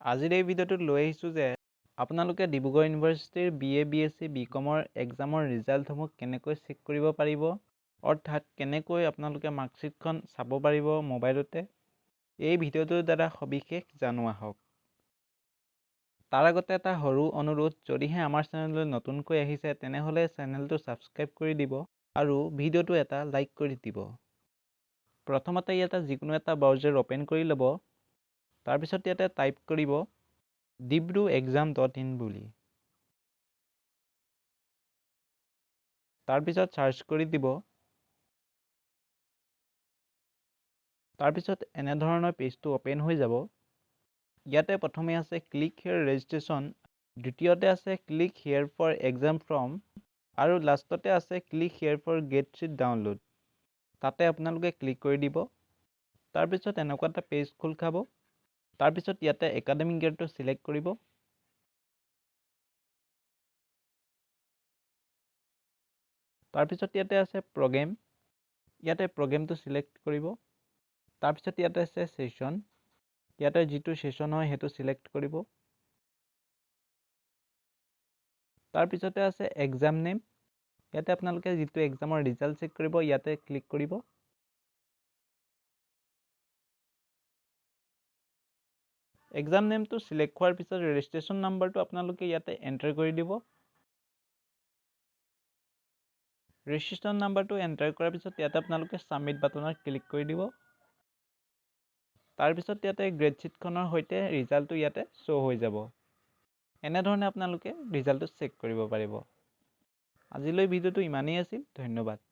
আজিৰ এই ভিডিঅ'টোত লৈ আহিছোঁ যে আপোনালোকে ডিব্ৰুগড় ইউনিভাৰ্চিটিৰ BA BSc BComৰ এক্সামৰ ৰিজাল্টসমূহ কেনেকৈ চেক কৰিব পাৰিব, অৰ্থাৎ কেনেকৈ আপোনালোকে মাৰ্কশ্বিটখন চাব পাৰিব মোবাইলতে। এই ভিডিঅ'টোৰ দ্বাৰা সবিশেষ জানো আহক। তাৰ আগতে এটা সৰু অনুৰোধ, যদিহে আমাৰ চেনেললৈ নতুনকৈ আহিছে তেনেহ'লে চেনেলটো ছাবস্ক্ৰাইব কৰি দিব আৰু ভিডিঅ'টো এটা লাইক কৰি দিব। প্ৰথমতে ইয়াতে যিকোনো এটা ব্ৰাউজাৰ অ'পেন কৰি ল'ব। তাৰপিছত ইয়াতে টাইপ কৰিব dibrugarh.in বুলি। তাৰপিছত চাৰ্চ কৰি দিব। তাৰপিছত এনেধৰণৰ পেজটো অ'পেন হৈ যাব। ইয়াতে প্ৰথমে আছে ক্লিক হিয়াৰ ৰেজিষ্ট্ৰেশ্যন, দ্বিতীয়তে আছে click here for exam form আৰু লাষ্টতে আছে click here for get sheet download. তাতে আপোনালোকে ক্লিক কৰি দিব। তাৰপিছত এনেকুৱা এটা পেজ খোল খাব। তাৰপিছত ইয়াতে একাডেমিক ইয়েৰটো চিলেক্ট কৰিব। তাৰপিছত ইয়াতে আছে প্ৰগ্ৰেম, ইয়াতে প্ৰগ্ৰেমটো চিলেক্ট কৰিব। তাৰপিছত ইয়াতে আছে ছেশ্যন, ইয়াতে যিটো ছেশ্যন হয় সেইটো চিলেক্ট কৰিব। তাৰপিছতে আছে এক্সাম নেম, ইয়াতে আপোনালোকে যিটো এক্সামৰ ৰিজাল্ট চেক কৰিব ইয়াতে ক্লিক কৰিব। এক্সাম নেমটো চিলেক্ট হোৱাৰ পিছত ৰেজিষ্ট্ৰেশ্যন নাম্বাৰটো আপোনালোকে ইয়াতে এণ্টাৰ কৰি দিব। ৰেজিষ্ট্ৰেশ্যন নাম্বাৰটো এণ্টাৰ কৰাৰ পিছত ইয়াতে আপোনালোকে ছাবমিট বাটনত ক্লিক কৰি দিব। তাৰপিছত ইয়াতে গ্ৰেডশ্বীটখনৰ সৈতে ৰিজাল্টটো ইয়াতে শ্ব' হৈ যাব। এনেধৰণে আপোনালোকে ৰিজাল্টটো চেক কৰিব পাৰিব। আজিলৈ ভিডিঅ'টো ইমানেই আছিল। ধন্যবাদ।